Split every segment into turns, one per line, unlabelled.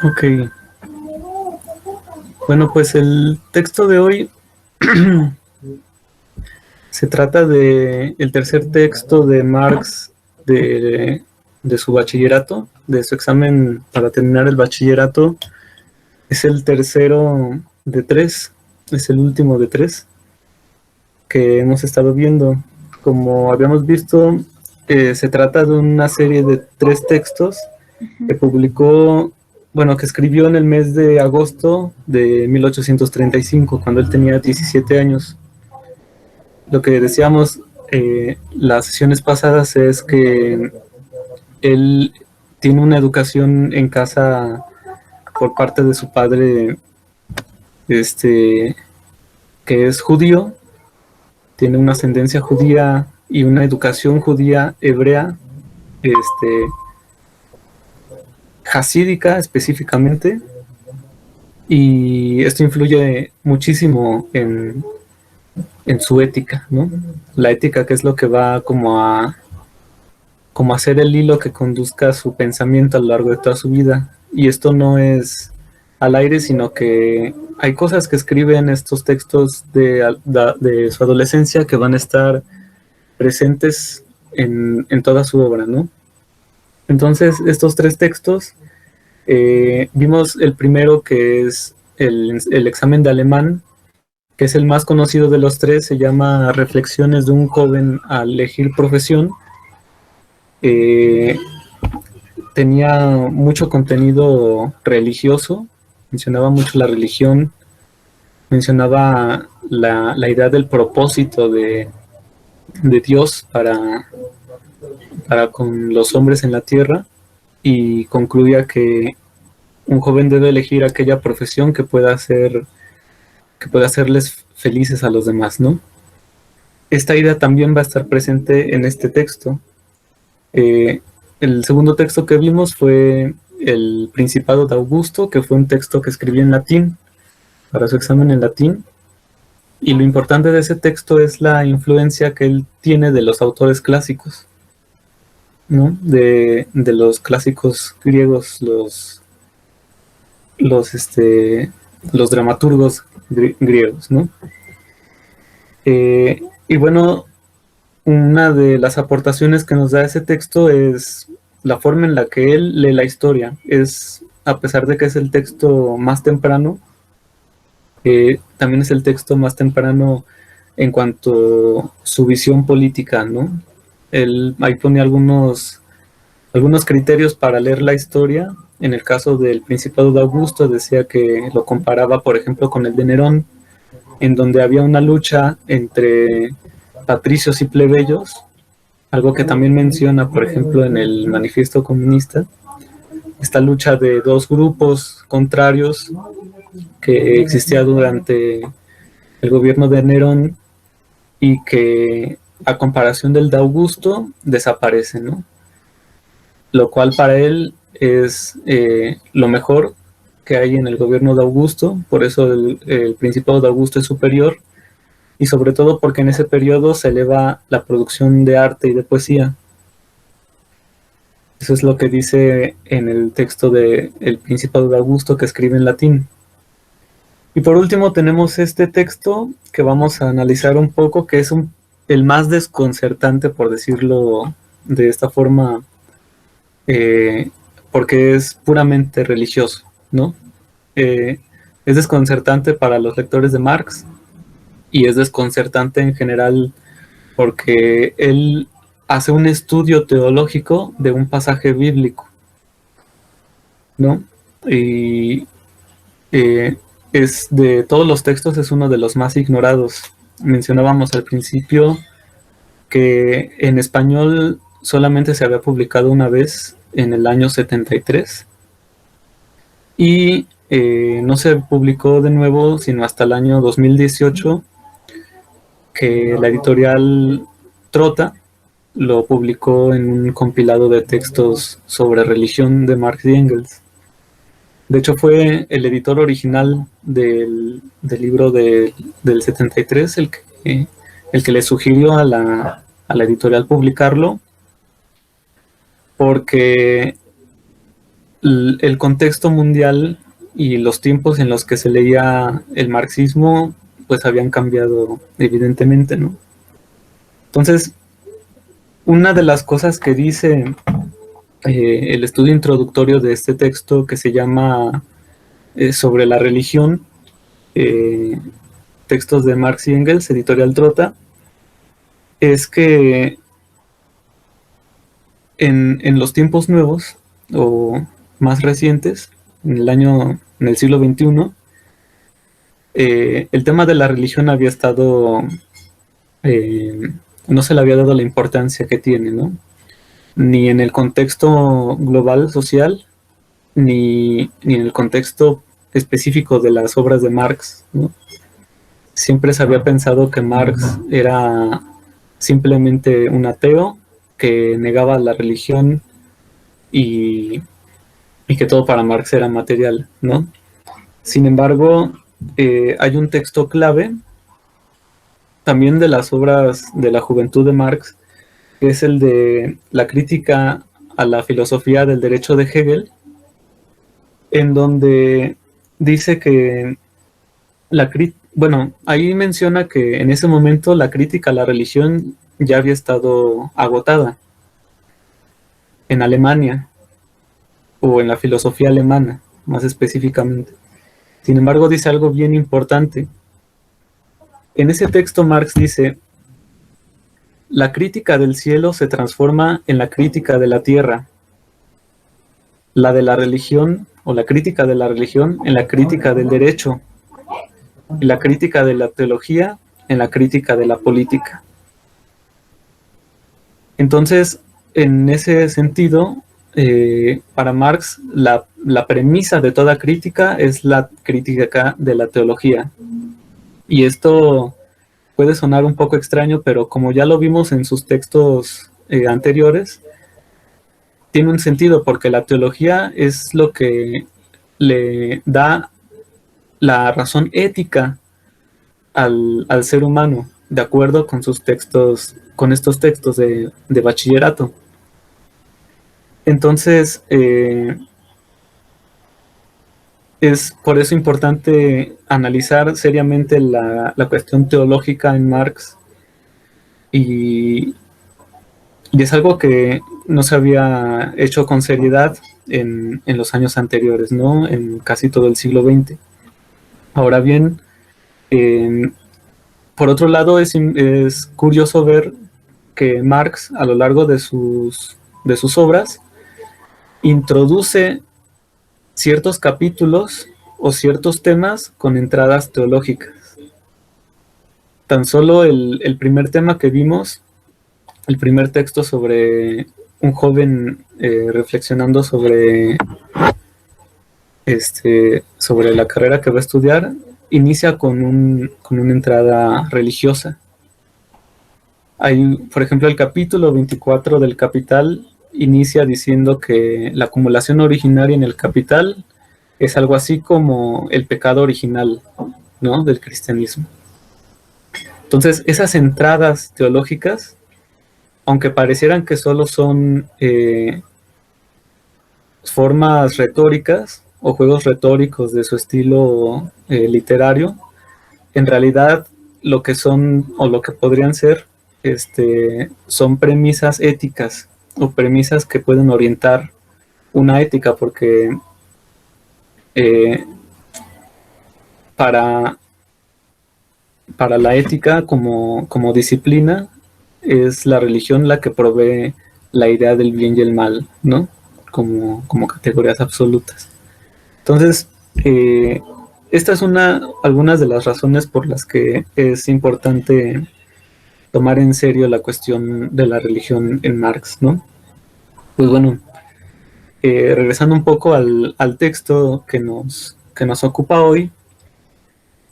Ok, bueno, pues el texto de hoy se trata de el tercer texto de Marx de su bachillerato, de su examen para terminar el bachillerato. Es el tercero de tres, es el último de tres que hemos estado viendo. Como habíamos visto, se trata de una serie de tres textos que publicó, bueno, que escribió en el mes de agosto de 1835, cuando él tenía 17 años. Lo que decíamos las sesiones pasadas es que él tiene una educación en casa por parte de su padre, este, que es judío, tiene una ascendencia judía y una educación judía hebrea, hasídica específicamente, y esto influye muchísimo en su ética, ¿no? La ética, que es lo que va como a ser el hilo que conduzca su pensamiento a lo largo de toda su vida. Y esto no es al aire, sino que hay cosas que escribe en estos textos de su adolescencia que van a estar presentes en toda su obra, ¿no? Entonces, estos tres textos, vimos el primero, que es el examen de alemán, que es el más conocido de los tres, se llama Reflexiones de un joven al elegir profesión. Eh, Tenía mucho contenido religioso, mencionaba mucho la religión, mencionaba la idea del propósito de Dios para con los hombres en la tierra, y concluía que un joven debe elegir aquella profesión que pueda hacerles felices a los demás, ¿no? Esta idea también va a estar presente en este texto. Eh, el segundo texto que vimos fue El Principado de Augusto, que fue un texto que escribió en latín, para su examen en latín. Y lo importante de ese texto es la influencia que él tiene de los autores clásicos, ¿no? De los clásicos griegos, los, este, los dramaturgos griegos, ¿no? Y bueno, una de las aportaciones que nos da ese texto es la forma en la que él lee la historia. Es, a pesar de que es el texto más temprano, también es el texto más temprano en cuanto a su visión política, ¿no? Él ahí pone algunos criterios para leer la historia. En el caso del Principado de Augusto decía que lo comparaba, por ejemplo, con el de Nerón, en donde había una lucha entre patricios y plebeyos, algo que también menciona, por ejemplo, en el Manifiesto Comunista, esta lucha de dos grupos contrarios que existía durante el gobierno de Nerón y que, a comparación del de Augusto, desaparece, ¿no? Lo cual para él es lo mejor que hay en el gobierno de Augusto, por eso el Principado de Augusto es superior, y sobre todo porque en ese periodo se eleva la producción de arte y de poesía. Eso es lo que dice en el texto de El Principado de Augusto, que escribe en latín. Y por último tenemos este texto que vamos a analizar un poco, que es el más desconcertante, por decirlo de esta forma, porque es puramente religioso, ¿no? Eh, es desconcertante para los lectores de Marx, y es desconcertante en general porque él hace un estudio teológico de un pasaje bíblico, ¿no? Y eh, es de todos los textos, es uno de los más ignorados. Mencionábamos al principio que en español solamente se había publicado una vez en el año 73 y no se publicó de nuevo sino hasta el año 2018, que la editorial Trota lo publicó en un compilado de textos sobre religión de Marx y Engels. De hecho, fue el editor original del libro del 73 el que le sugirió a la editorial publicarlo, porque el contexto mundial y los tiempos en los que se leía el marxismo pues habían cambiado evidentemente, ¿no? Entonces, una de las cosas que dice el estudio introductorio de este texto, que se llama Sobre la religión, textos de Marx y Engels, editorial Trota, es que en los tiempos nuevos o más recientes, en el siglo XXI, el tema de la religión había estado, eh, no se le había dado la importancia que tiene, ¿no? Ni en el contexto global social, ni en el contexto específico de las obras de Marx, ¿no? Siempre se había pensado que Marx era simplemente un ateo que negaba la religión y, y que todo para Marx era material, ¿no? Sin embargo, hay un texto clave también de las obras de la juventud de Marx, que es el de la crítica a la filosofía del derecho de Hegel, en donde dice que bueno, ahí menciona que en ese momento la crítica a la religión ya había estado agotada en Alemania o en la filosofía alemana, más específicamente. Sin embargo, dice algo bien importante. En ese texto Marx dice: la crítica del cielo se transforma en la crítica de la tierra, la de la religión o la crítica de la religión en la crítica del derecho, y la crítica de la teología en la crítica de la política. Entonces, en ese sentido, para Marx, la premisa de toda crítica es la crítica de la teología. Y esto puede sonar un poco extraño, pero como ya lo vimos en sus textos anteriores, tiene un sentido, porque la teología es lo que le da la razón ética al ser humano, de acuerdo con sus textos, con estos textos de bachillerato. Entonces, es por eso importante analizar seriamente la cuestión teológica en Marx, y, y es algo que no se había hecho con seriedad en los años anteriores, ¿no? En casi todo el siglo XX. Ahora bien, por otro lado, es curioso ver que Marx, a lo largo de sus obras, introduce ciertos capítulos o ciertos temas con entradas teológicas. Tan solo el primer tema que vimos, el primer texto sobre un joven reflexionando sobre la carrera que va a estudiar, inicia con una entrada religiosa. Hay, por ejemplo, el capítulo 24 del Capital inicia diciendo que la acumulación originaria en el capital es algo así como el pecado original, ¿no?, del cristianismo. Entonces, esas entradas teológicas, aunque parecieran que solo son formas retóricas o juegos retóricos de su estilo literario, en realidad lo que son o lo que podrían ser son premisas éticas o premisas que pueden orientar una ética, porque eh, para, para la ética como disciplina es la religión la que provee la idea del bien y el mal, ¿no? Como categorías absolutas. Entonces, esta es algunas de las razones por las que es importante tomar en serio la cuestión de la religión en Marx, ¿no? Pues bueno, regresando un poco al texto que nos ocupa hoy,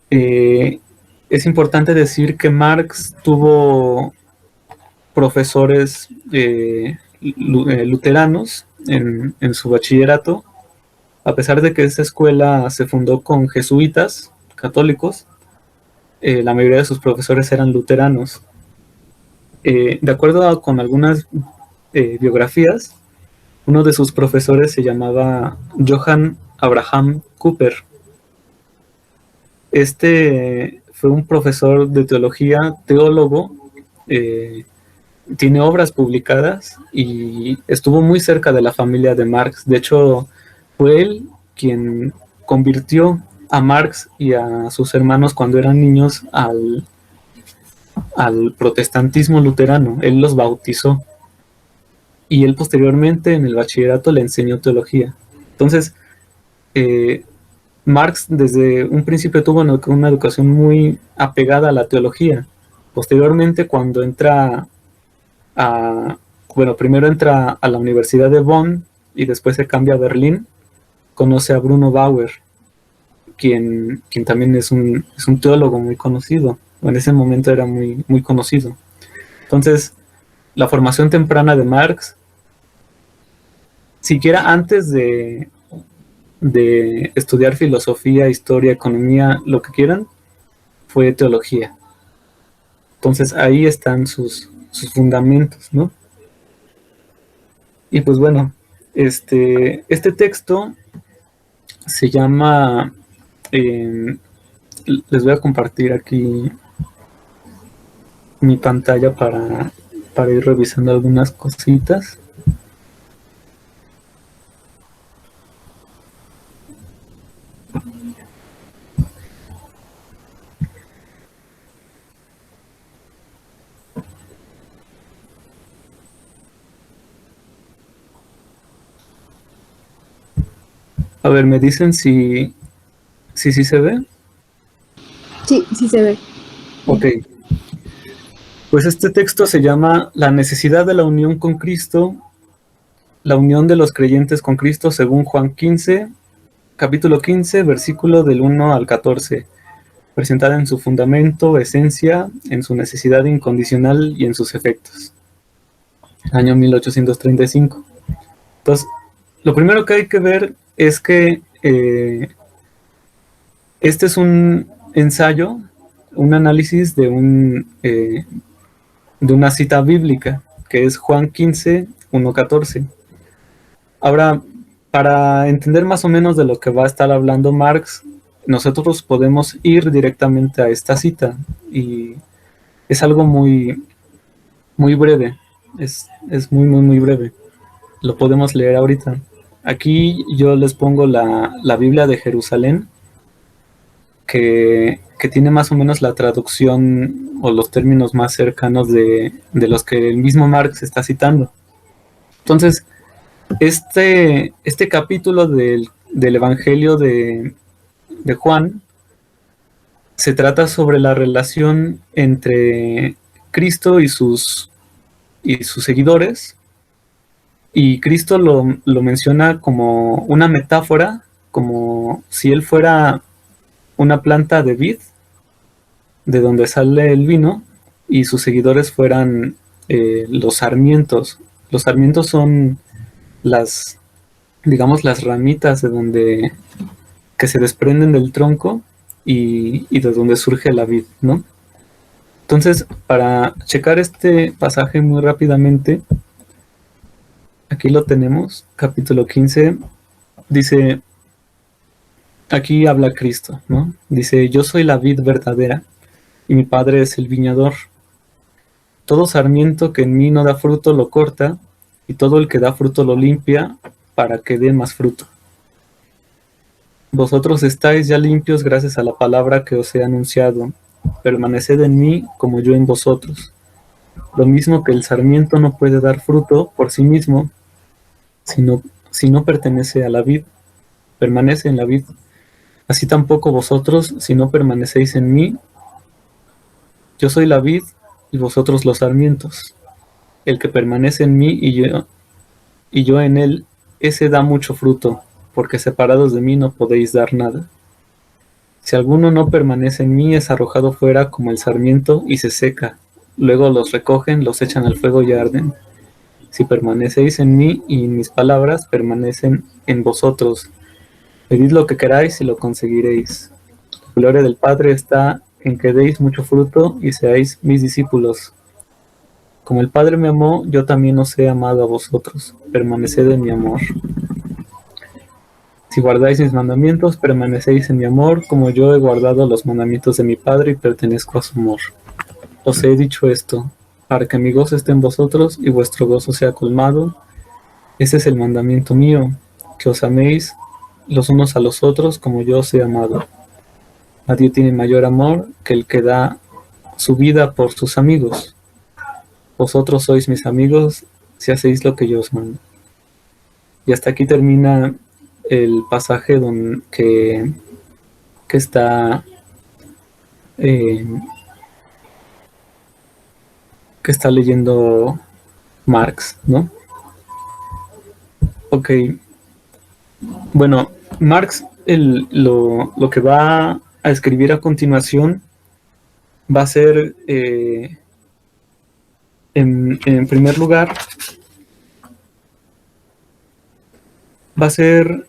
es importante decir que Marx tuvo profesores luteranos en su bachillerato, a pesar de que esta escuela se fundó con jesuitas católicos. La mayoría de sus profesores eran luteranos. De acuerdo con algunas biografías, Uno de sus profesores se llamaba Johann Abraham Cooper. Este fue un profesor de teología, teólogo, tiene obras publicadas y estuvo muy cerca de la familia de Marx. De hecho, fue él quien convirtió a Marx y a sus hermanos cuando eran niños al protestantismo luterano. Él los bautizó y él posteriormente en el bachillerato le enseñó teología. Entonces, Marx desde un principio tuvo una educación muy apegada a la teología. Posteriormente, cuando entra primero entra a la Universidad de Bonn y después se cambia a Berlín, conoce a Bruno Bauer, quien también es un teólogo muy conocido. En ese momento era muy, muy conocido. Entonces, la formación temprana de Marx, siquiera antes de estudiar filosofía, historia, economía, lo que quieran, fue teología. Entonces ahí están sus fundamentos, ¿no? Y pues bueno, este texto se llama, les voy a compartir aquí mi pantalla para ir revisando algunas cositas. A ver, me dicen si se ve.
Sí, sí se ve.
Ok. Pues este texto se llama La necesidad de la unión con Cristo, la unión de los creyentes con Cristo según Juan 15, capítulo 15, versículo del 1 al 14, presentada en su fundamento, esencia, en su necesidad incondicional y en sus efectos. Año 1835. Entonces, lo primero que hay que ver es que este es un ensayo, un análisis de una cita bíblica, que es Juan 15, 1-14. Ahora, para entender más o menos de lo que va a estar hablando Marx, nosotros podemos ir directamente a esta cita y es algo muy, muy breve, es muy, muy, muy breve. Lo podemos leer ahorita. Aquí yo les pongo la Biblia de Jerusalén, que tiene más o menos la traducción o los términos más cercanos de los que el mismo Marx está citando. Entonces, este capítulo del Evangelio de Juan se trata sobre la relación entre Cristo y sus seguidores, y Cristo lo menciona como una metáfora, como si él fuera una planta de vid, de donde sale el vino, y sus seguidores fueran los sarmientos. Los sarmientos son digamos, las ramitas que se desprenden del tronco y de donde surge la vid, ¿no? Entonces, para checar este pasaje muy rápidamente, aquí lo tenemos, capítulo 15, dice, aquí habla Cristo, ¿no? Dice, yo soy la vid verdadera y mi Padre es el viñador. Todo sarmiento que en mí no da fruto lo corta, y todo el que da fruto lo limpia para que dé más fruto. Vosotros estáis ya limpios gracias a la palabra que os he anunciado. Permaneced en mí como yo en vosotros. Lo mismo que el sarmiento no puede dar fruto por sí mismo, si no pertenece a la vid, permanece en la vid. Así tampoco vosotros, si no permanecéis en mí. Yo soy la vid y vosotros los sarmientos. El que permanece en mí y yo en él, ese da mucho fruto, porque separados de mí no podéis dar nada. Si alguno no permanece en mí, es arrojado fuera como el sarmiento y se seca. Luego los recogen, los echan al fuego y arden. Si permanecéis en mí y mis palabras permanecen en vosotros, pedid lo que queráis y lo conseguiréis. La gloria del Padre está en que deis mucho fruto y seáis mis discípulos. Como el Padre me amó, yo también os he amado a vosotros. Permaneced en mi amor. Si guardáis mis mandamientos, permanecéis en mi amor, como yo he guardado los mandamientos de mi Padre y pertenezco a su amor. Os he dicho esto, para que mi gozo esté en vosotros y vuestro gozo sea colmado. Este es el mandamiento mío, que os améis los unos a los otros como yo os he amado. Nadie tiene mayor amor que el que da su vida por sus amigos. Vosotros sois mis amigos si hacéis lo que yo os mando. Y hasta aquí termina el pasaje que está leyendo Marx, ¿no? Ok. Bueno, Marx lo que va a escribir a continuación va a ser, en primer lugar, va a ser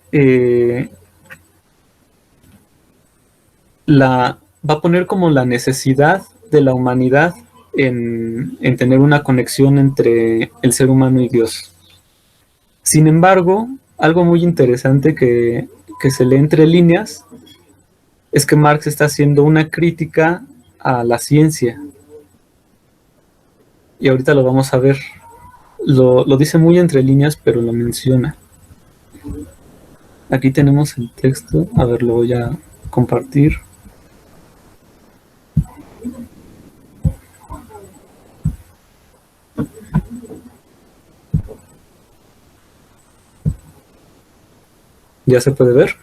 va a poner como la necesidad de la humanidad en tener una conexión entre el ser humano y Dios. Sin embargo, algo muy interesante que se lee entre líneas es que Marx está haciendo una crítica a la ciencia. Y ahorita lo vamos a ver. Lo dice muy entre líneas, pero lo menciona. Aquí tenemos el texto. A ver, lo voy a compartir. ¿Ya se puede ver?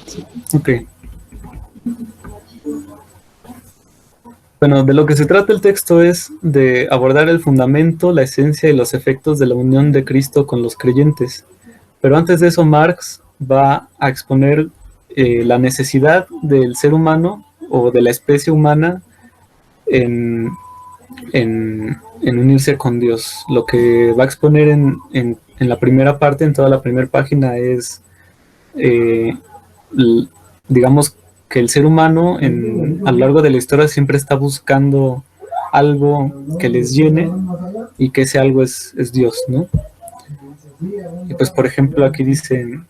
Sí.
Ok. Bueno, de lo que se trata el texto es de abordar el fundamento, la esencia y los efectos de la unión de Cristo con los creyentes. Pero antes de eso, Marx va a exponer la necesidad del ser humano o de la especie humana en unirse con Dios. Lo que va a exponer en la primera parte, en toda la primera página, es, digamos, que el ser humano a lo largo de la historia siempre está buscando algo que les llene y que ese algo es Dios, ¿no? Y pues, por ejemplo, aquí dice,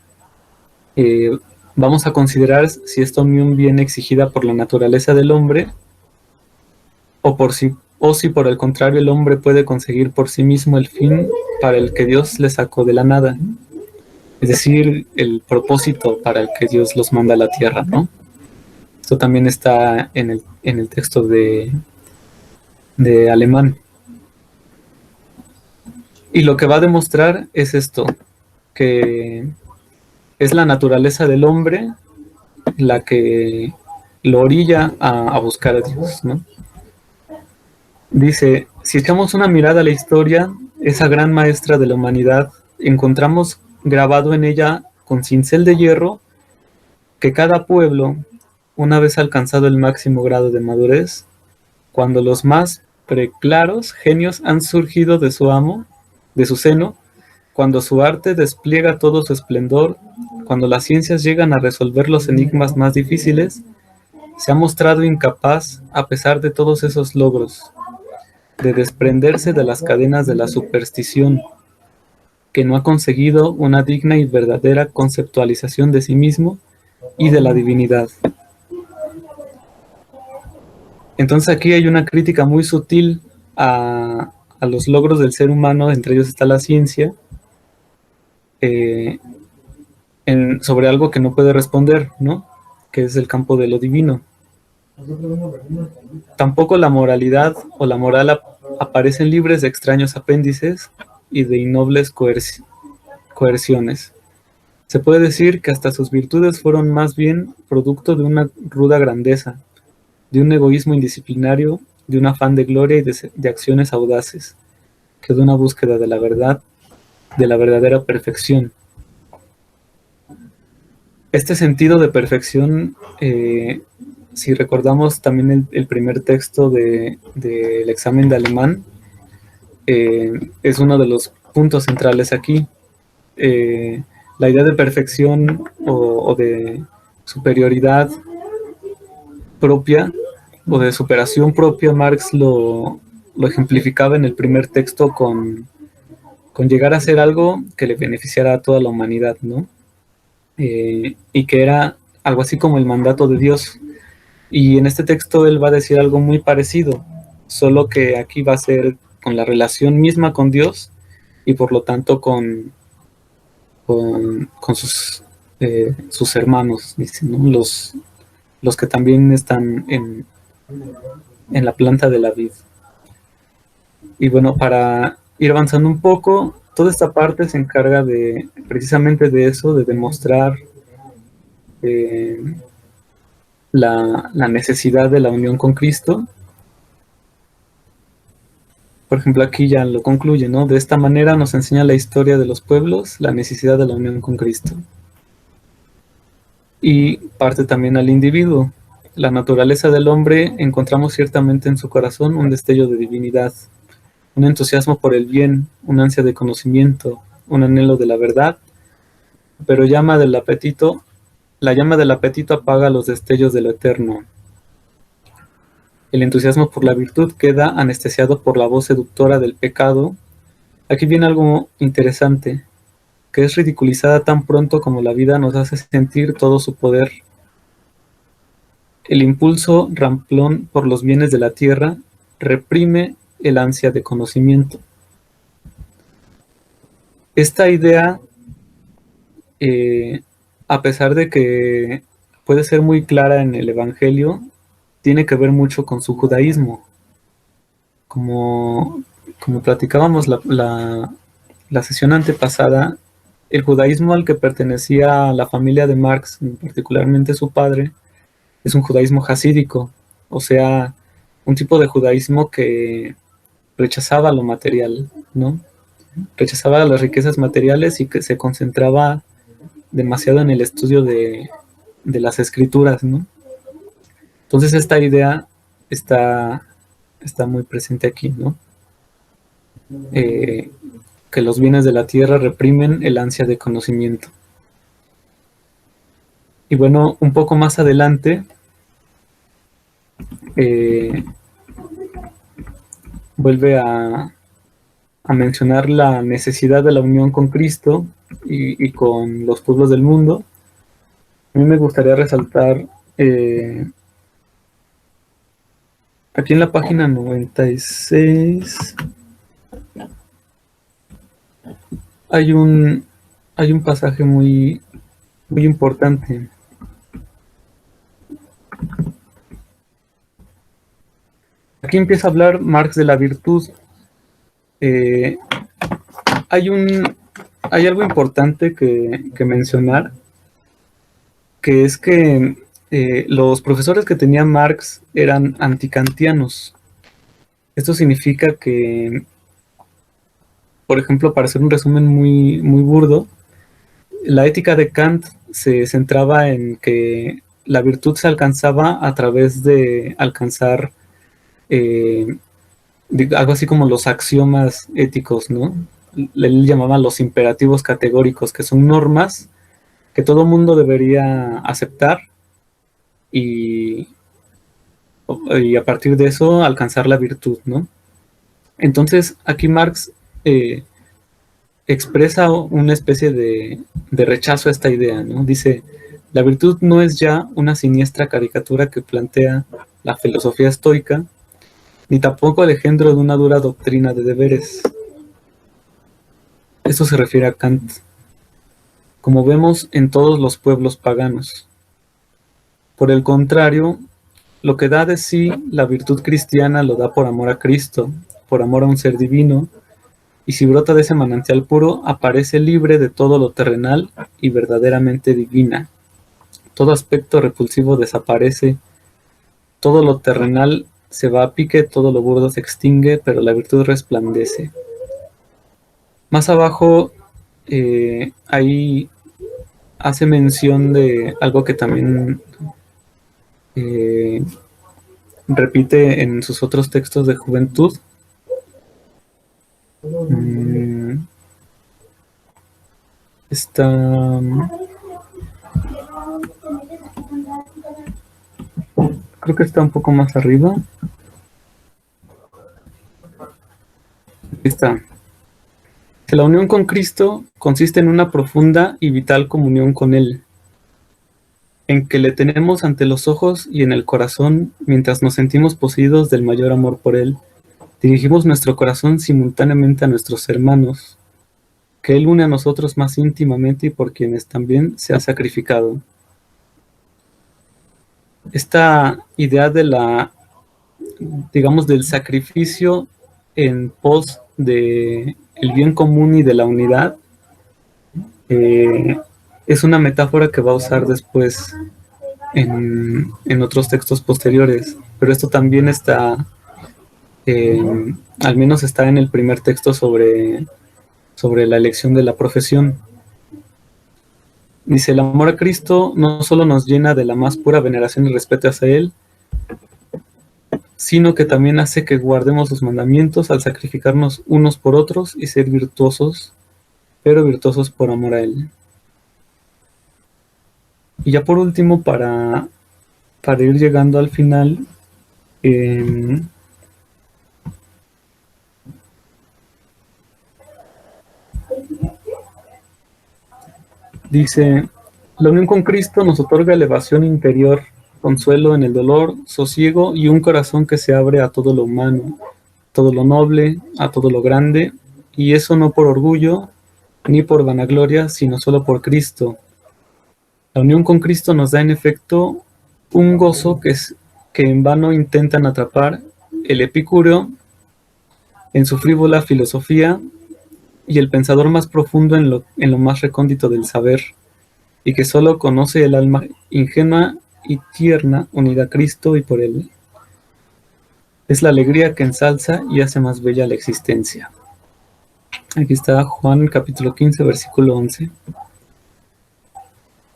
vamos a considerar si esta unión viene exigida por la naturaleza del hombre o si por el contrario el hombre puede conseguir por sí mismo el fin para el que Dios le sacó de la nada. Es decir, el propósito para el que Dios los manda a la tierra, ¿no? Esto también está en el texto de Alemán. Y lo que va a demostrar es esto, que es la naturaleza del hombre la que lo orilla a buscar a Dios, ¿no? Dice, si echamos una mirada a la historia, esa gran maestra de la humanidad, encontramos grabado en ella con cincel de hierro que cada pueblo, una vez alcanzado el máximo grado de madurez, cuando los más preclaros genios han surgido de su seno, cuando su arte despliega todo su esplendor, cuando las ciencias llegan a resolver los enigmas más difíciles, se ha mostrado incapaz, a pesar de todos esos logros, de desprenderse de las cadenas de la superstición, que no ha conseguido una digna y verdadera conceptualización de sí mismo y de la divinidad. Entonces aquí hay una crítica muy sutil a los logros del ser humano, entre ellos está la ciencia, sobre algo que no puede responder, ¿no? Que es el campo de lo divino. Tampoco la moralidad o la moral aparecen libres de extraños apéndices y de innobles coerciones. Se puede decir que hasta sus virtudes fueron más bien producto de una ruda grandeza, de un egoísmo indisciplinario, de un afán de gloria y de acciones audaces, que de una búsqueda de la verdad, de la verdadera perfección. Este sentido de perfección, si recordamos también el primer texto del examen de alemán, es uno de los puntos centrales aquí. La idea de perfección o de superioridad propia o de superación propia, Marx lo ejemplificaba en el primer texto con llegar a hacer algo que le beneficiara a toda la humanidad, ¿no? Y que era algo así como el mandato de Dios. Y en este texto él va a decir algo muy parecido, solo que aquí va a ser con la relación misma con Dios y por lo tanto con sus hermanos, dicen, ¿no? Los que también están en la planta de la vid. Y bueno, para ir avanzando un poco, toda esta parte se encarga de precisamente de eso, de demostrar eh, la necesidad de la unión con Cristo. Por ejemplo, aquí ya lo concluye, ¿no? De esta manera nos enseña la historia de los pueblos, la necesidad de la unión con Cristo. Y parte también al individuo. La naturaleza del hombre encontramos ciertamente en su corazón un destello de divinidad, un entusiasmo por el bien, un ansia de conocimiento, un anhelo de la verdad, pero la llama del apetito apaga los destellos de lo eterno. El entusiasmo por la virtud queda anestesiado por la voz seductora del pecado. Aquí viene algo interesante, que es ridiculizada tan pronto como la vida nos hace sentir todo su poder. El impulso ramplón por los bienes de la tierra reprime el ansia de conocimiento. Esta idea, eh, a pesar de que puede ser muy clara en el Evangelio, tiene que ver mucho con su judaísmo. Como, como platicábamos la sesión antepasada, el judaísmo al que pertenecía la familia de Marx, particularmente su padre, es un judaísmo hasídico, o sea, un tipo de judaísmo que rechazaba lo material, ¿no? Rechazaba las riquezas materiales y que se concentraba demasiado en el estudio de las escrituras, ¿no? Entonces esta idea está muy presente aquí, ¿no? Eh, que los bienes de la tierra reprimen el ansia de conocimiento. Y bueno, un poco más adelante, eh, vuelve a mencionar la necesidad de la unión con Cristo y con los pueblos del mundo. A mí me gustaría resaltar aquí en la página 96 hay hay un pasaje muy importante. Aquí empieza a hablar Marx de la virtud. Eh, hay, hay algo importante que mencionar, que es que los profesores que tenía Marx eran anticantianos. Esto significa que, por ejemplo, para hacer un resumen muy burdo, la ética de Kant se centraba en que la virtud se alcanzaba a través de alcanzar eh, algo así como los axiomas éticos, ¿no? Él llamaba los imperativos categóricos, que son normas que todo mundo debería aceptar y, y a partir de eso alcanzar la virtud, ¿no? Entonces aquí Marx eh, expresa una especie de rechazo a esta idea, ¿no? Dice, la virtud no es ya una siniestra caricatura que plantea la filosofía estoica, ni tampoco el engendro de una dura doctrina de deberes. Esto se refiere a Kant, como vemos en todos los pueblos paganos. Por el contrario, lo que da de sí la virtud cristiana lo da por amor a Cristo, por amor a un ser divino, y si brota de ese manantial puro, aparece libre de todo lo terrenal y verdaderamente divina. Todo aspecto repulsivo desaparece, todo lo terrenal se va a pique, todo lo burdo se extingue, pero la virtud resplandece. Más abajo, ahí hace mención de algo que también eh, repite en sus otros textos de juventud. Está creo que está un poco más arriba. Ahí está. La unión con Cristo consiste en una profunda y vital comunión con Él, en que le tenemos ante los ojos y en el corazón mientras nos sentimos poseídos del mayor amor por Él. Dirigimos nuestro corazón simultáneamente a nuestros hermanos, que Él une a nosotros más íntimamente y por quienes también se ha sacrificado. Esta idea de del sacrificio en pos de el bien común y de la unidad, es una metáfora que va a usar después en otros textos posteriores, pero esto también está, al menos está en el primer texto sobre la elección de la profesión. Dice, el amor a Cristo no solo nos llena de la más pura veneración y respeto hacia Él, sino que también hace que guardemos sus mandamientos al sacrificarnos unos por otros y ser virtuosos, pero virtuosos por amor a Él. Y ya por último, para ir llegando al final, dice, la unión con Cristo nos otorga elevación interior, consuelo en el dolor, sosiego y un corazón que se abre a todo lo humano, todo lo noble, a todo lo grande, y eso no por orgullo ni por vanagloria, sino solo por Cristo. La unión con Cristo nos da en efecto un gozo que en vano intentan atrapar el epicúreo en su frívola filosofía y el pensador más profundo en lo más recóndito del saber, y que solo conoce el alma ingenua y tierna unida a Cristo y por Él. Es la alegría que ensalza y hace más bella la existencia. Aquí está Juan capítulo 15, versículo 11.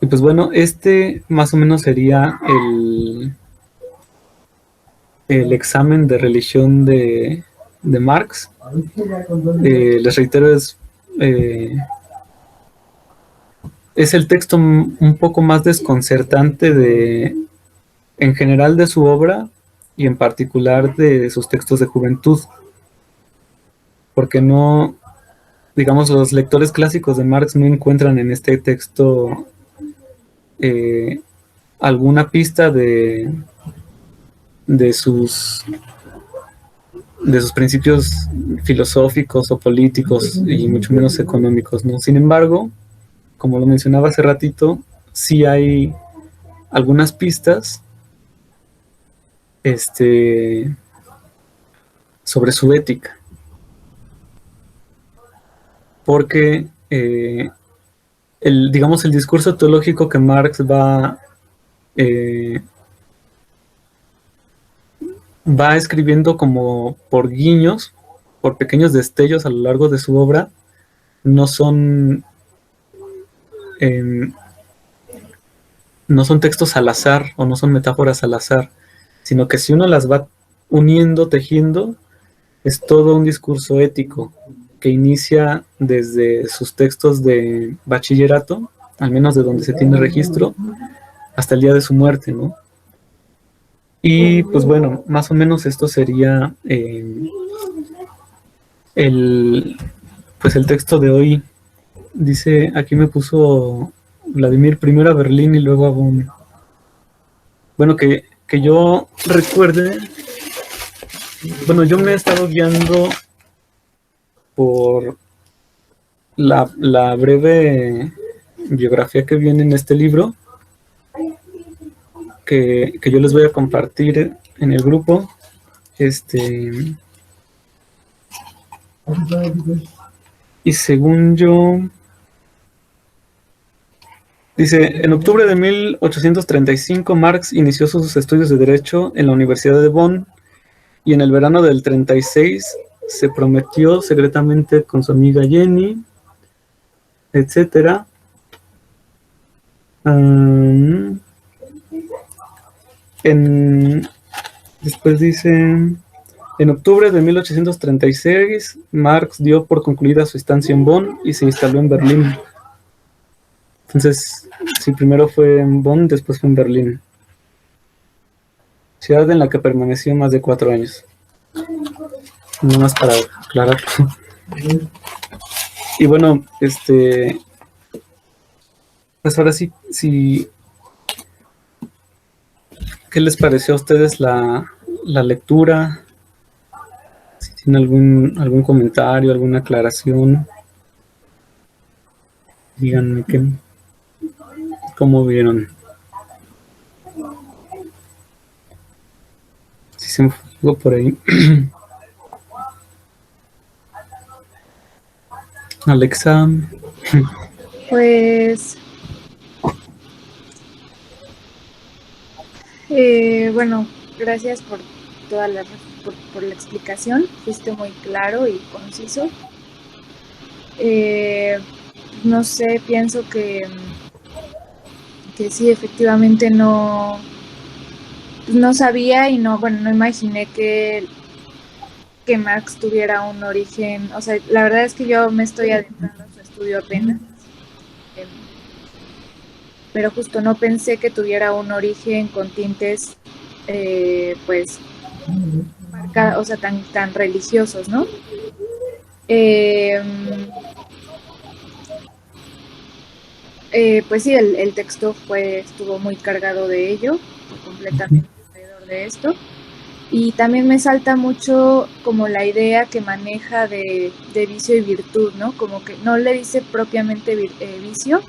Y pues bueno, este más o menos sería el examen de religión de Marx. Les reitero, es el texto un poco más desconcertante en general de su obra y en particular de sus textos de juventud, porque no, digamos, los lectores clásicos de Marx no encuentran en este texto alguna pista de sus principios filosóficos o políticos y mucho menos económicos, ¿no? Sin embargo, como lo mencionaba hace ratito, sí hay algunas pistas sobre su ética, porque el discurso teológico que Marx va escribiendo como por guiños, por pequeños destellos a lo largo de su obra, no son textos al azar o no son metáforas al azar, sino que si uno las va uniendo, tejiendo, es todo un discurso ético que inicia desde sus textos de bachillerato, al menos de donde se tiene registro, hasta el día de su muerte, ¿no? Y pues bueno, más o menos esto sería el texto de hoy. Dice, aquí me puso Vladimir primero a Berlín y luego a Bonn. Bueno, que yo recuerde, bueno, yo me he estado guiando por la breve biografía que viene en este libro, que yo les voy a compartir en el grupo. Y según yo, dice, en octubre de 1835 Marx inició sus estudios de Derecho en la Universidad de Bonn y en el verano del 36 se prometió secretamente con su amiga Jenny, etc. Después dice, en octubre de 1836 Marx dio por concluida su estancia en Bonn y se instaló en Berlín. Entonces, sí, primero fue en Bonn, después fue en Berlín. ciudad en la que permaneció más de 4 años. No más para aclarar. Y bueno, pues ahora sí, ¿qué les pareció a ustedes la lectura? Si tienen algún comentario, alguna aclaración, díganme cómo vieron. Si se me fue algo por ahí. Alexa.
Pues, bueno, gracias por toda por la explicación. Fuiste muy claro y conciso. No sé, pienso que sí, efectivamente no sabía y no imaginé que Marx tuviera un origen. O sea, la verdad es que yo me estoy adentrando en su estudio apenas. em, pero justo no pensé que tuviera un origen con tintes, pues, o sea, tan religiosos, ¿no? Pues sí, el texto estuvo muy cargado de ello, completamente alrededor de esto. Y también me salta mucho como la idea que maneja de vicio y virtud, ¿no? Como que no le dice propiamente vicio,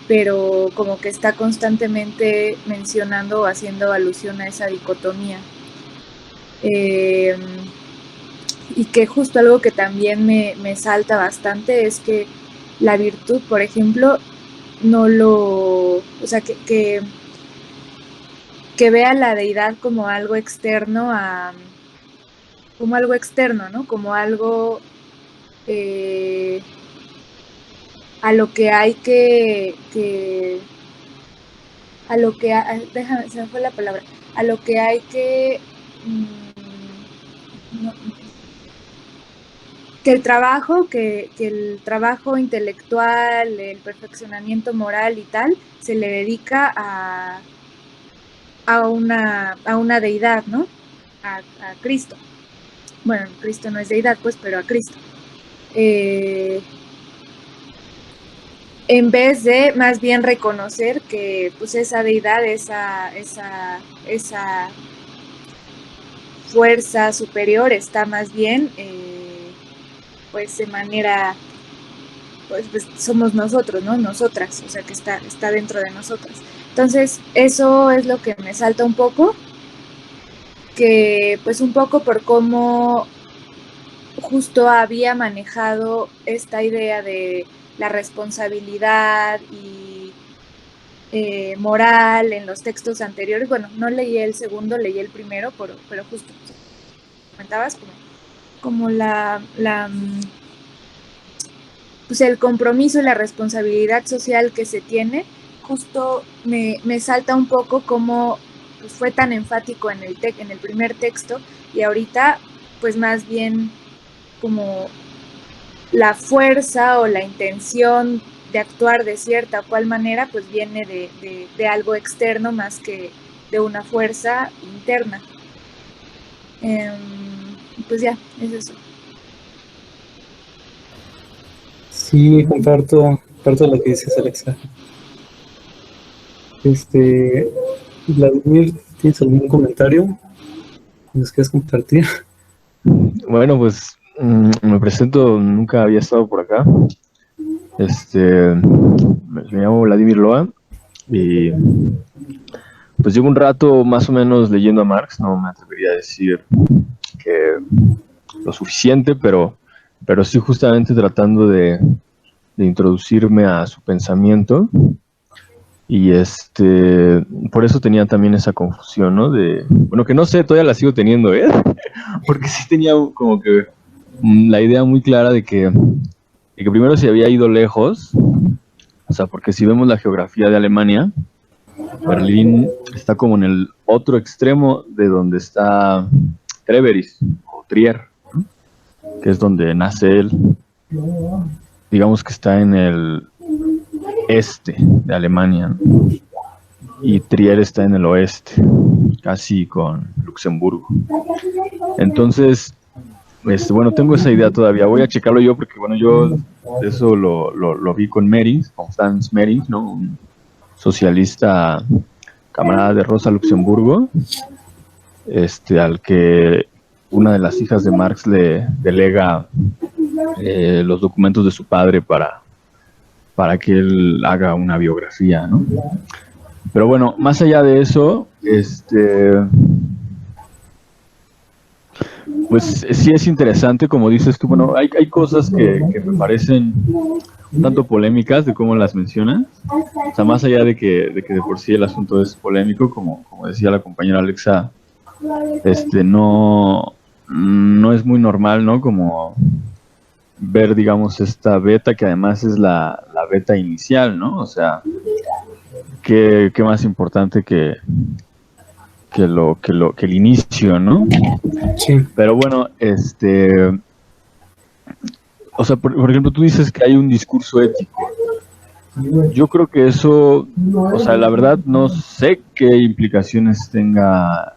pero como que está constantemente mencionando o haciendo alusión a esa dicotomía. Y que justo algo que también me salta bastante es que la virtud, por ejemplo, no lo, o sea, que vea la deidad como algo externo como algo externo, ¿no? Como algo a lo que hay a lo que, déjame, se me fue la palabra, a lo que hay que, no, que el trabajo intelectual, el perfeccionamiento moral y tal, se le dedica a una deidad, ¿no? A Cristo. Bueno, Cristo no es deidad, pues, pero a Cristo. En vez de más bien reconocer que pues esa deidad, esa fuerza superior está más bien pues de manera pues somos nosotros, ¿no? Nosotras, o sea que está dentro de nosotras. Entonces eso es lo que me salta un poco, que pues un poco por cómo justo había manejado esta idea de la responsabilidad y moral en los textos anteriores. Bueno, no leí el segundo, leí el primero, pero justo comentabas como pues el compromiso y la responsabilidad social que se tiene. Justo me salta un poco cómo pues, fue tan enfático en el primer texto y ahorita pues más bien como la fuerza o la intención de actuar de cierta o cual manera, pues viene de algo externo más que de una fuerza interna. Pues ya, es eso.
Sí, comparto lo que dices, Alexa. Vladimir, ¿tienes algún comentario que nos quieres compartir?
Bueno, pues me presento, nunca había estado por acá. Me llamo Vladimir Loa y pues llevo un rato más o menos leyendo a Marx, no me atrevería a decir que lo suficiente, pero sí justamente tratando de introducirme a su pensamiento y por eso tenía también esa confusión, ¿no? Bueno, que no sé, todavía la sigo teniendo, ¿eh? Porque sí tenía como que la idea muy clara de que primero se había ido lejos, o sea, porque si vemos la geografía de Alemania, Berlín está como en el otro extremo de donde está Treveris o Trier, ¿no? Que es donde nace él. Digamos que está en el este de Alemania, ¿no? Y Trier está en el oeste. casi con Luxemburgo. Entonces, bueno, tengo esa idea todavía. Voy a checarlo yo porque, bueno, yo eso lo vi con Merings, con Franz Merings, ¿no? Un socialista camarada de Rosa Luxemburgo, al que una de las hijas de Marx le delega los documentos de su padre para que él haga una biografía, ¿no? Pero bueno, más allá de eso, pues sí es interesante, como dices tú, bueno, hay cosas que me parecen un tanto polémicas de cómo las mencionas. O sea, más allá de que de por sí el asunto es polémico, como decía la compañera Alexa, no es muy normal, ¿no? Como ver, digamos, esta beta, que además es la beta inicial, ¿no? O sea, ¿qué más importante que el inicio, ¿no?
Sí.
Pero bueno, o sea, por ejemplo, tú dices que hay un discurso ético. Yo creo que eso, o sea, la verdad no sé qué implicaciones tenga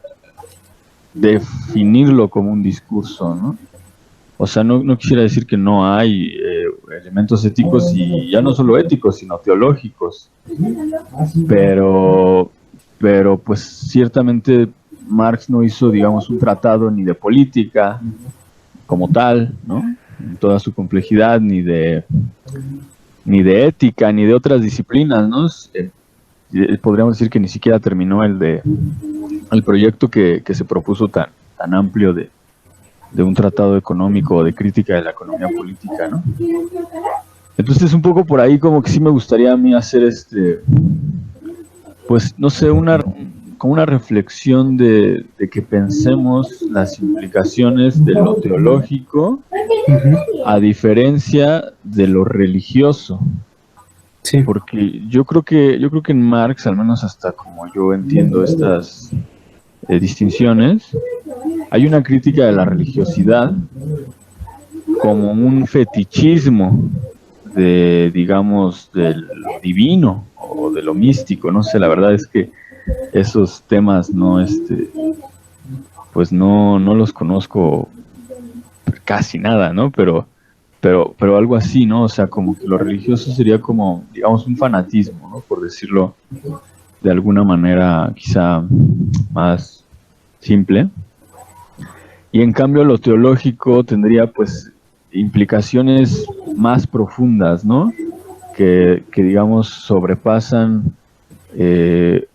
definirlo como un discurso, ¿no? O sea, no quisiera decir que no hay elementos éticos, y ya no solo éticos, sino teológicos. Pero pues ciertamente Marx no hizo, digamos, un tratado ni de política como tal, ¿no? En toda su complejidad, ni de ética, ni de otras disciplinas, ¿no? Podríamos decir que ni siquiera terminó el proyecto que se propuso tan amplio de un tratado económico o de crítica de la economía política, ¿no? Entonces un poco por ahí como que sí me gustaría a mí hacer pues no sé, como una reflexión de que pensemos las implicaciones de lo teológico a diferencia de lo religioso.
Sí.
Porque yo creo que en Marx, al menos hasta como yo entiendo estas distinciones, hay una crítica de la religiosidad como un fetichismo de, digamos, de lo divino o de lo místico. No sé, la verdad es que esos temas no, pues no los conozco casi nada, ¿no? Pero algo así, ¿no? O sea, como que lo religioso sería como, digamos, un fanatismo, ¿no? Por decirlo de alguna manera quizá más simple. Y en cambio lo teológico tendría pues implicaciones más profundas, ¿no? Que digamos sobrepasan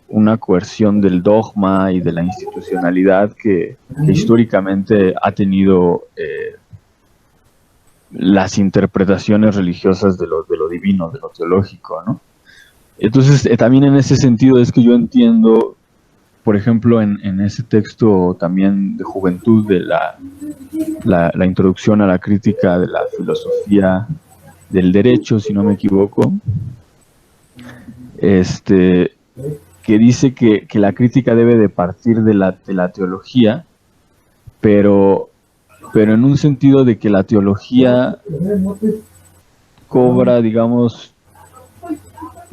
una coerción del dogma y de la institucionalidad que históricamente ha tenido las interpretaciones religiosas de lo divino, de lo teológico, ¿no? Entonces, también en ese sentido es que yo entiendo, por ejemplo, en ese texto también de Juventud, de la introducción a la crítica de la filosofía del derecho, si no me equivoco, que dice que la crítica debe de partir de la teología, pero en un sentido de que la teología cobra, digamos,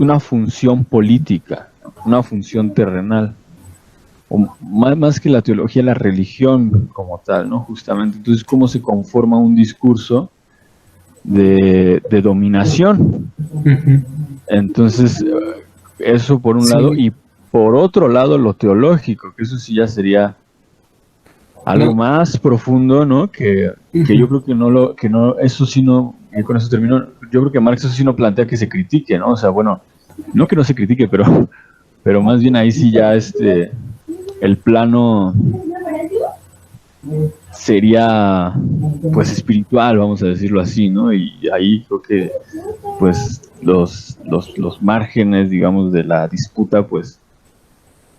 una función política, una función terrenal, o más que la teología, la religión como tal, ¿no? Justamente, entonces, ¿cómo se conforma un discurso de dominación? Entonces, eso por un lado, y por otro lado lo teológico, que eso sí ya sería algo más profundo, ¿no? Que yo creo que no, eso sí no, y con eso termino, yo creo que Marx eso sí no plantea que se critique, ¿no? O sea, bueno, no que no se critique, pero más bien ahí sí ya el plano sería pues espiritual, vamos a decirlo así, ¿no? Y ahí creo que pues los márgenes, digamos, de la disputa pues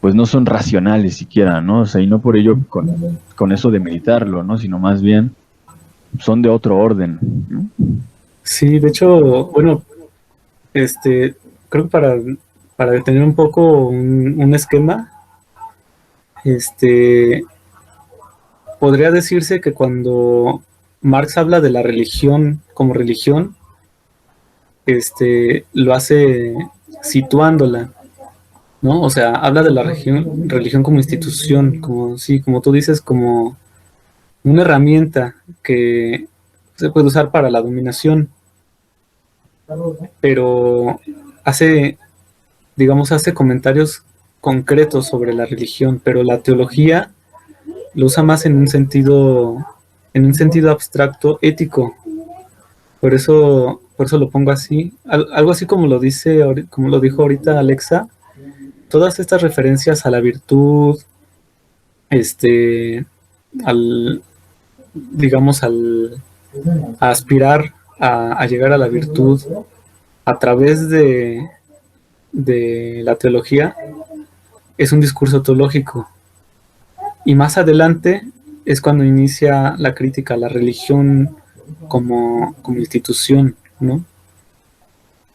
no son racionales siquiera, ¿no? O sea, y no por ello con eso de meditarlo, ¿no? Sino más bien son de otro orden, ¿no?
Sí, de hecho, bueno, creo que para detener un poco un esquema, podría decirse que cuando Marx habla de la religión como religión, lo hace situándola ¿no? O sea, habla de la religión como institución, como, sí, como tú dices, como una herramienta que se puede usar para la dominación, pero hace, digamos, hace comentarios concretos sobre la religión, pero la teología lo usa más en un sentido abstracto, ético. Por eso lo pongo así. Algo así como lo dice, como lo dijo ahorita Alexa, todas estas referencias a la virtud, este, al, digamos, a aspirar a llegar a la virtud a través de la teología, es un discurso teológico. Y más adelante es cuando inicia la crítica a la religión como institución, ¿no?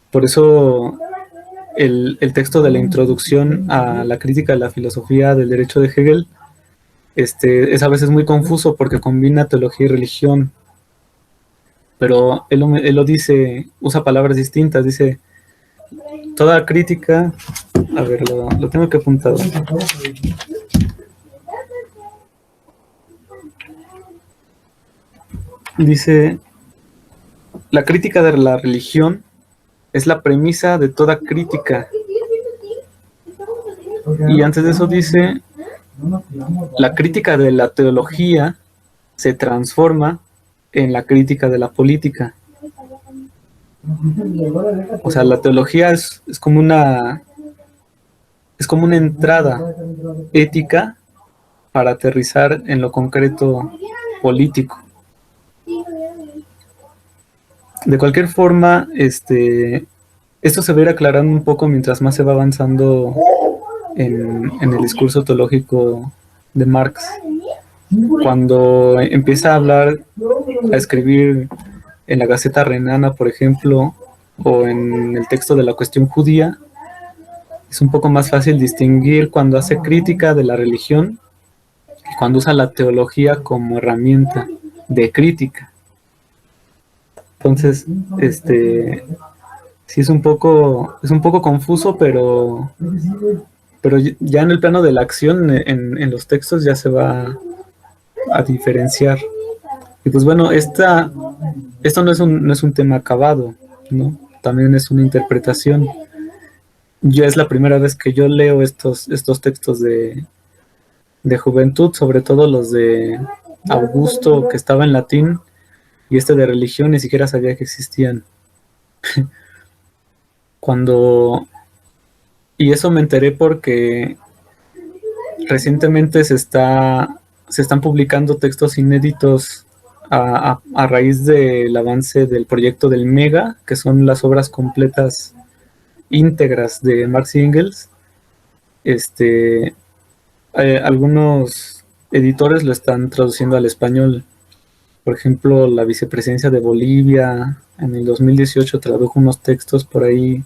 Por eso el texto de la introducción a la crítica de la filosofía del derecho de Hegel es a veces muy confuso porque combina teología y religión, pero él lo dice, usa palabras distintas, dice, toda crítica, a ver, lo tengo que apuntar. Dice, la crítica de la religión es la premisa de toda crítica. Y antes de eso dice, la crítica de la teología se transforma en la crítica de la política. O sea, la teología es como es como una entrada ética para aterrizar en lo concreto político. De cualquier forma, esto se va a ir aclarando un poco mientras más se va avanzando en el discurso teológico de Marx. Cuando empieza a hablar, a escribir en la Gaceta Renana, por ejemplo, o en el texto de la cuestión judía, es un poco más fácil distinguir cuando hace crítica de la religión y cuando usa la teología como herramienta de crítica. Entonces, sí es un poco confuso, pero ya en el plano de la acción, en los textos ya se va a diferenciar. Y pues bueno, esto no es un tema acabado, ¿no? También es una interpretación. Ya es la primera vez que yo leo estos textos de juventud, sobre todo los de Augusto, que estaba en latín, y de religión ni siquiera sabía que existían. Y eso me enteré porque recientemente se están publicando textos inéditos a raíz del avance del proyecto del MEGA, que son las obras completas íntegras de Marx y Engels. Algunos editores lo están traduciendo al español. Por ejemplo, la vicepresidencia de Bolivia en el 2018 tradujo unos textos por ahí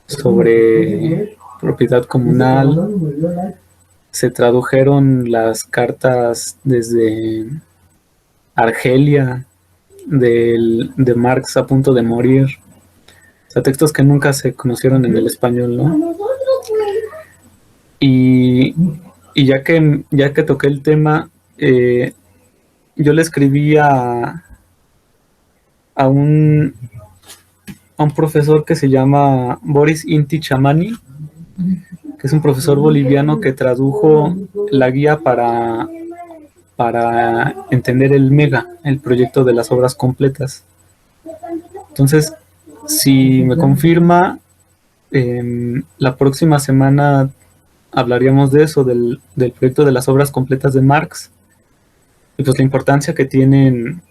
sobre propiedad comunal. Se tradujeron las cartas desde Argelia de Marx a punto de morir. O sea, textos que nunca se conocieron en el español, ¿no? Y ya que toqué el tema, yo le escribí a un profesor que se llama Boris Inti Chamani, que es un profesor boliviano que tradujo la guía para entender el MEGA, el proyecto de las obras completas. Entonces, si me confirma, la próxima semana hablaríamos de eso, del proyecto de las obras completas de Marx, y pues la importancia que tienen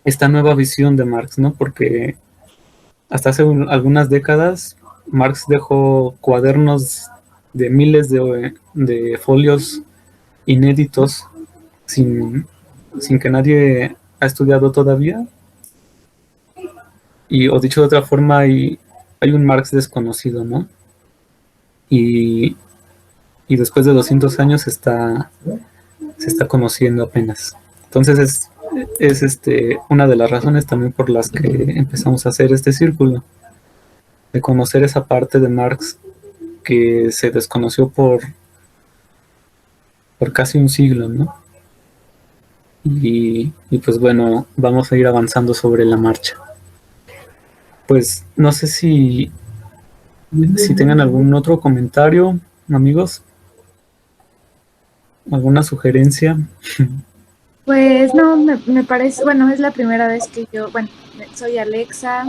esta nueva visión de Marx, ¿no? Porque hasta hace algunas décadas Marx dejó cuadernos de miles de folios inéditos sin que nadie ha estudiado todavía. O dicho de otra forma, hay un Marx desconocido, ¿no? Y después de 200 años se está conociendo apenas. Entonces es una de las razones también por las que empezamos a hacer este círculo, de conocer esa parte de Marx que se desconoció por casi un siglo, ¿no? Y pues bueno, vamos a ir avanzando sobre la marcha. Pues no sé si tengan algún otro comentario, amigos, alguna sugerencia.
Pues no, me parece, bueno, es la primera vez que yo, bueno, soy Alexa,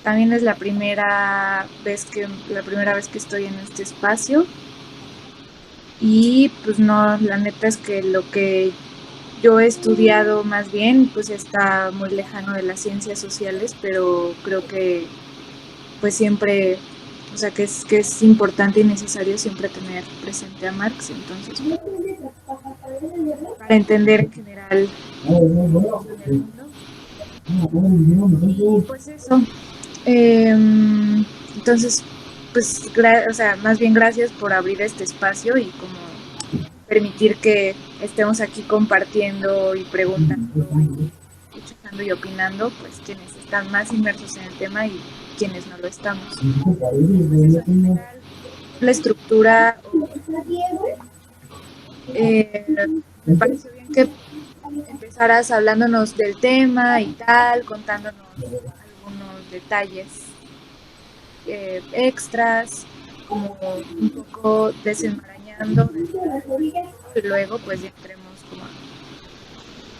también es la primera vez que estoy en este espacio y pues no, la neta es que lo que yo he estudiado más bien pues está muy lejano de las ciencias sociales, pero creo que pues siempre, o sea, que es importante y necesario siempre tener presente a Marx, entonces, para entender en general el mundo. Pues eso. Entonces, pues, o sea, más bien gracias por abrir este espacio y como permitir que estemos aquí compartiendo y preguntando, y escuchando y opinando, pues quienes están más inmersos en el tema y quienes no lo estamos. Pues eso, en general, la estructura, me pareció bien que empezaras hablándonos del tema y tal, contándonos algunos detalles extras, como un poco desenmarañando y luego pues ya entremos como a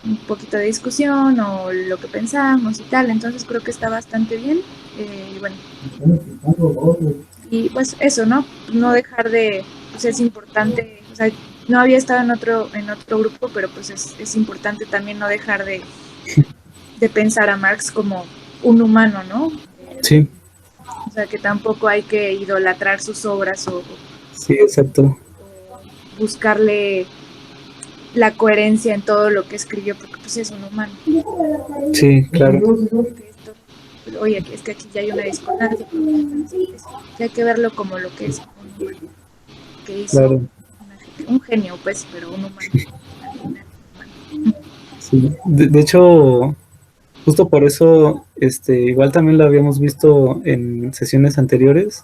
un poquito de discusión o lo que pensamos y tal, entonces creo que está bastante bien y bueno, y pues eso, no dejar de, pues es importante, o sea, no había estado en otro grupo, pero pues es importante también no dejar de pensar a Marx como un humano, ¿no?
Sí.
O sea, que tampoco hay que idolatrar sus obras o
Sí, exacto.
buscarle la coherencia en todo lo que escribió, porque pues es un humano.
Sí, claro.
Oye, es que aquí ya hay una discordancia, hay que verlo como lo que es un humano, que hizo
Claro.
Un genio, pues, pero un humano.
Sí. De hecho, justo por eso, igual también lo habíamos visto en sesiones anteriores,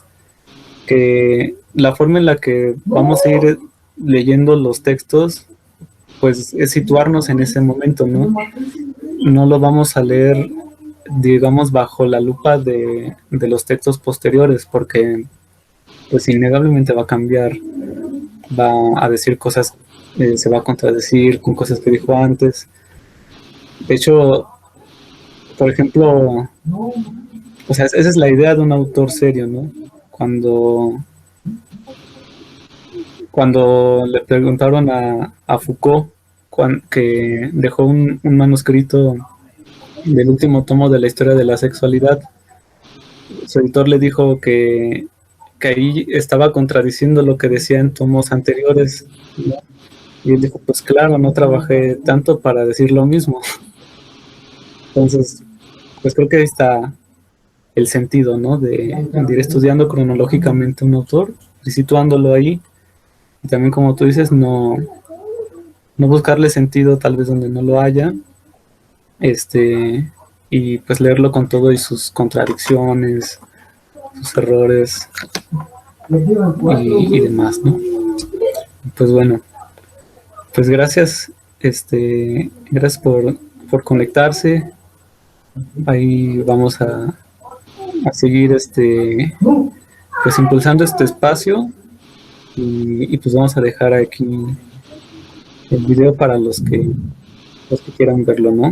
que la forma en la que vamos a ir leyendo los textos, pues es situarnos en ese momento, ¿no? No lo vamos a leer, digamos, bajo la lupa de los textos posteriores, porque pues innegablemente va a cambiar, va a decir cosas, se va a contradecir con cosas que dijo antes. De hecho, por ejemplo, o sea, esa es la idea de un autor serio, ¿no? Cuando le preguntaron a Foucault, que dejó un manuscrito del último tomo de la historia de la sexualidad, su editor le dijo que ahí estaba contradiciendo lo que decía en tomos anteriores, ¿no? Y él dijo, pues claro, no trabajé tanto para decir lo mismo. Entonces, pues creo que ahí está el sentido, ¿no? De ir estudiando cronológicamente un autor y situándolo ahí. Y también, como tú dices, no buscarle sentido tal vez donde no lo haya. Y pues leerlo con todo y sus contradicciones, sus errores y demás, ¿no? Pues bueno, pues gracias, gracias por conectarse. Ahí vamos a seguir pues impulsando este espacio y pues vamos a dejar aquí el video para los que quieran verlo, ¿no?